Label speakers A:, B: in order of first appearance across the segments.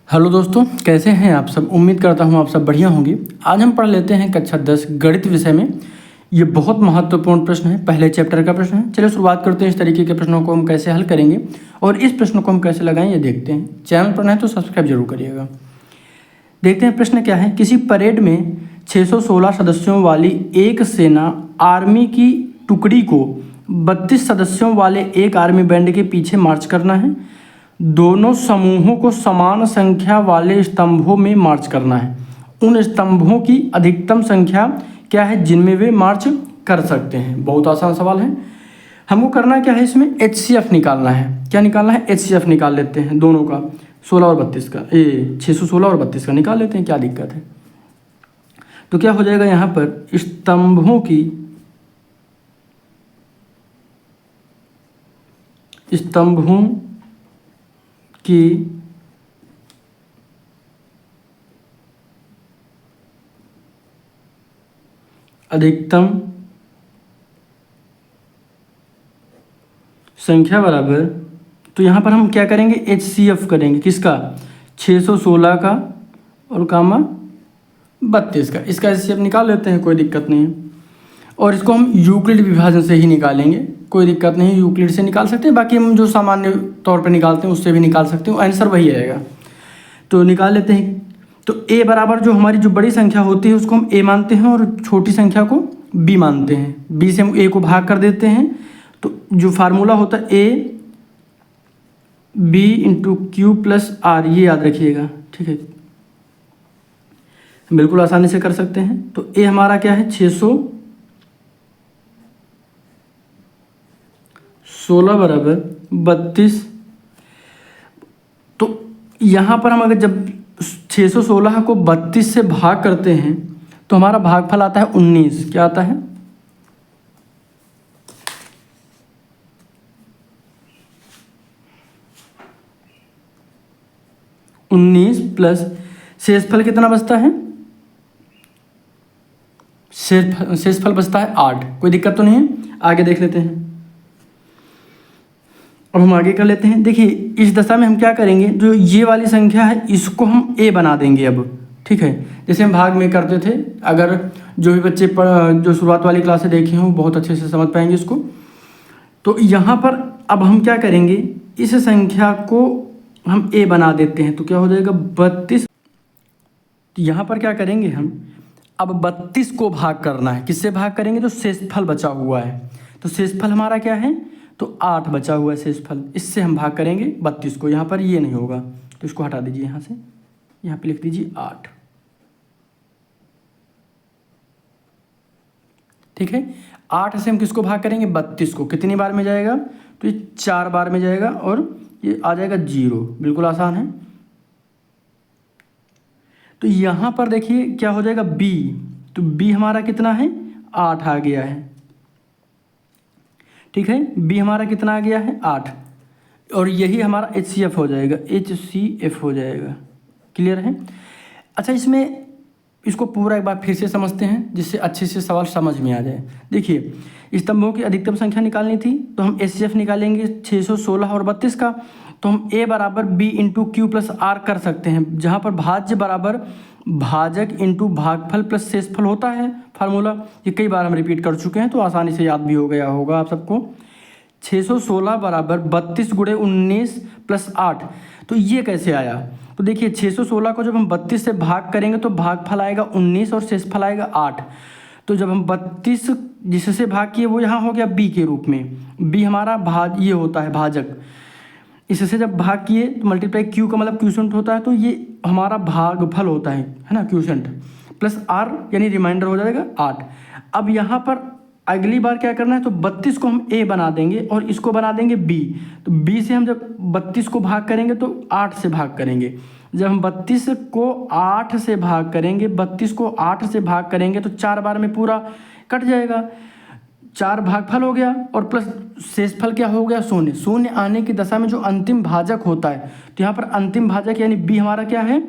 A: Hello दोस्तों, कैसे हैं आप सब। उम्मीद करता हूं आप सब बढ़िया होंगे। आज हम पढ़ लेते हैं कक्षा 10 गणित विषय में। ये बहुत महत्वपूर्ण प्रश्न है, पहले चैप्टर का प्रश्न है। चलिए शुरुआत करते हैं। इस तरीके के प्रश्नों को हम कैसे हल करेंगे और इस प्रश्न को हम कैसे लगाएं ये देखते हैं। चैनल पर नए तो सब्सक्राइब जरूर करिएगा। देखते हैं प्रश्न क्या है। किसी परेड में 616 सदस्यों वाली एक सेना आर्मी की टुकड़ी को 32 सदस्यों वाले एक आर्मी बैंड के पीछे मार्च करना है। दोनों समूहों को समान संख्या वाले स्तंभों में मार्च करना है। उन स्तंभों की अधिकतम संख्या क्या है जिनमें वे मार्च कर सकते हैं। बहुत आसान सवाल है। हमको करना क्या है, इसमें HCF निकालना है। क्या निकालना है? HCF निकाल लेते हैं दोनों का, 16 और 32 का। 616 और 32 का निकाल लेते हैं, क्या दिक्कत है। तो क्या हो जाएगा यहाँ पर, स्तंभों की अधिकतम संख्या बराबर, तो यहाँ पर हम क्या करेंगे, HCF करेंगे। किसका? 616 का और कामा 32 का। इसका HCF निकाल लेते हैं, कोई दिक्कत नहीं है। और इसको हम यूक्लिड विभाजन से ही निकालेंगे, कोई दिक्कत नहीं। यूक्लिड से निकाल सकते हैं, बाकी हम जो सामान्य तौर पर निकालते हैं उससे भी निकाल सकते हैं। आंसर वही आएगा। तो निकाल लेते हैं। तो A बराबर जो हमारी जो बड़ी संख्या होती है उसको हम A मानते हैं और छोटी संख्या को B मानते हैं। B से हम A को भाग कर देते हैं। तो जो फार्मूला होता है AB into Q plus R, ये याद रखिएगा, ठीक है। बिल्कुल आसानी से कर सकते हैं। तो A हमारा क्या है, 616 बराबर 32। तो यहाँ पर हम अगर जब 616 को 32 से भाग करते हैं तो हमारा भागफल आता है 19। क्या आता है? 19 प्लस शेषफल कितना बचता है? शेषफल बचता है 8। कोई दिक्कत तो नहीं है। आगे देख लेते हैं। अब हम आगे कर लेते हैं। देखिए इस दशा में हम क्या करेंगे, जो ये वाली संख्या है इसको हम A बना देंगे अब, ठीक है। जैसे हम भाग में करते थे। अगर जो भी बच्चे जो शुरुआत वाली क्लासें देखे हों बहुत अच्छे से समझ पाएंगे इसको। तो यहाँ पर अब हम क्या करेंगे, इस संख्या को हम A बना देते हैं। तो क्या हो जाएगा, 32। यहाँ पर क्या करेंगे हम, अब 32 को भाग करना है। किससे भाग करेंगे? जो शेषफल बचा हुआ है। तो शेषफल हमारा क्या है, तो 8 बचा हुआ है शेषफल। इससे हम भाग करेंगे 32 को। यहाँ पर ये नहीं होगा तो इसको हटा दीजिए यहाँ से। यहाँ पे लिख दीजिए 8, ठीक है। 8 से हम किसको भाग करेंगे, 32 को। कितनी बार में जाएगा, तो ये 4 बार में जाएगा और ये आ जाएगा 0। बिल्कुल आसान है। तो यहाँ पर देखिए क्या हो जाएगा, B। तो B हमारा कितना है, 8 आ गया है, ठीक है। B हमारा कितना आ गया है, 8। और यही हमारा HCF हो जाएगा, HCF हो जाएगा। क्लियर है। अच्छा, इसमें इसको पूरा एक बार फिर से समझते हैं जिससे अच्छे से सवाल समझ में आ जाए। देखिए स्तंभों की अधिकतम संख्या निकालनी थी तो हम HCF निकालेंगे 616 और 32 का। तो हम A बराबर B into Q plus R कर सकते हैं, जहाँ पर भाज्य बराबर भाजक इंटू भागफल प्लस शेषफल होता है फार्मूला। ये कई बार हम रिपीट कर चुके हैं तो आसानी से याद भी हो गया होगा आप सबको। 616 बराबर 32 गुणे 19 प्लस 8। तो ये कैसे आया, तो देखिए 616 को जब हम 32 से भाग करेंगे तो भागफल आएगा 19 और शेषफल आएगा 8। तो जब हम 32 जिससे भाग किए वो यहाँ हो गया B के रूप में। B हमारा ये होता है भाजक। इससे जब भाग किए तो मल्टीप्लाई Q का मतलब क्यूसेंट होता है, तो ये हमारा भागफल होता है ना, क्यूसेंट प्लस R यानी रिमाइंडर हो जाएगा 8। अब यहाँ पर अगली बार क्या करना है, तो 32 को हम A बना देंगे और इसको बना देंगे B। तो B से हम जब 32 को भाग करेंगे तो 8 से भाग करेंगे। जब हम 32 को 8 से भाग करेंगे, 32 को 8 से भाग करेंगे तो 4 बार में पूरा कट जाएगा। 4 भागफल हो गया और प्लस शेषफल क्या हो गया, शून्य। शून्य आने की दशा में जो अंतिम भाजक होता है, तो यहाँ पर अंतिम भाजक यानी B हमारा क्या है,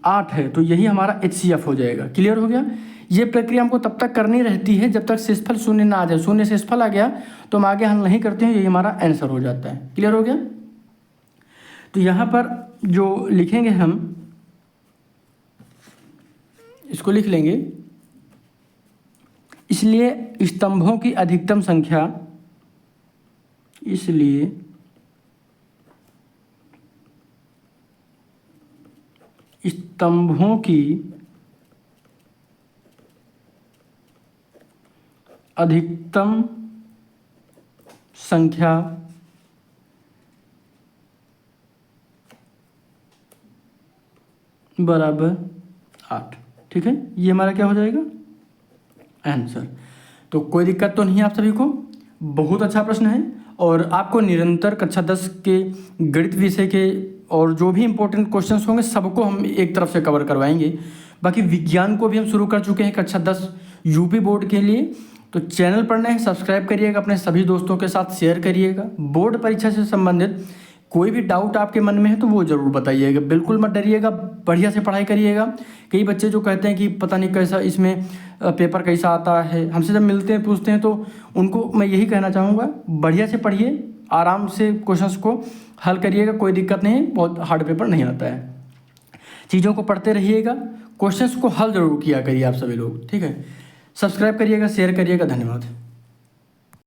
A: 8 है। तो यही हमारा HCF हो जाएगा। क्लियर हो गया। ये प्रक्रिया हमको तब तक करनी रहती है जब तक शेषफल शून्य ना आ जाए। शून्य शेषफल आ गया तो हम आगे हल नहीं करते हैं, यही हमारा आंसर हो जाता है। क्लियर हो गया। तो यहाँ पर जो लिखेंगे हम इसको लिख लेंगे, इसलिए स्तंभों की अधिकतम संख्या, इसलिए स्तंभों की अधिकतम संख्या बराबर 8। ठीक है, ये हमारा क्या हो जाएगा आंसर। तो कोई दिक्कत तो नहीं है आप सभी को, बहुत अच्छा प्रश्न है। और आपको निरंतर कक्षा 10 के गणित विषय के और जो भी इंपॉर्टेंट क्वेश्चंस होंगे सबको हम एक तरफ से कवर करवाएंगे। बाकी विज्ञान को भी हम शुरू कर चुके हैं कक्षा 10 यूपी बोर्ड के लिए। तो चैनल पर नए सब्सक्राइब करिएगा, अपने सभी दोस्तों के साथ शेयर करिएगा। बोर्ड परीक्षा से संबंधित कोई भी डाउट आपके मन में है तो वो ज़रूर बताइएगा, बिल्कुल मत डरिएगा, बढ़िया से पढ़ाई करिएगा। कई बच्चे जो कहते हैं कि पता नहीं कैसा इसमें पेपर कैसा आता है, हमसे जब मिलते हैं पूछते हैं, तो उनको मैं यही कहना चाहूँगा, बढ़िया से पढ़िए, आराम से क्वेश्चंस को हल करिएगा, कोई दिक्कत नहीं, बहुत हार्ड पेपर नहीं आता है। चीज़ों को पढ़ते रहिएगा, क्वेश्चंस को हल ज़रूर किया करिए आप सभी लोग। ठीक है, सब्सक्राइब करिएगा, शेयर करिएगा, धन्यवाद।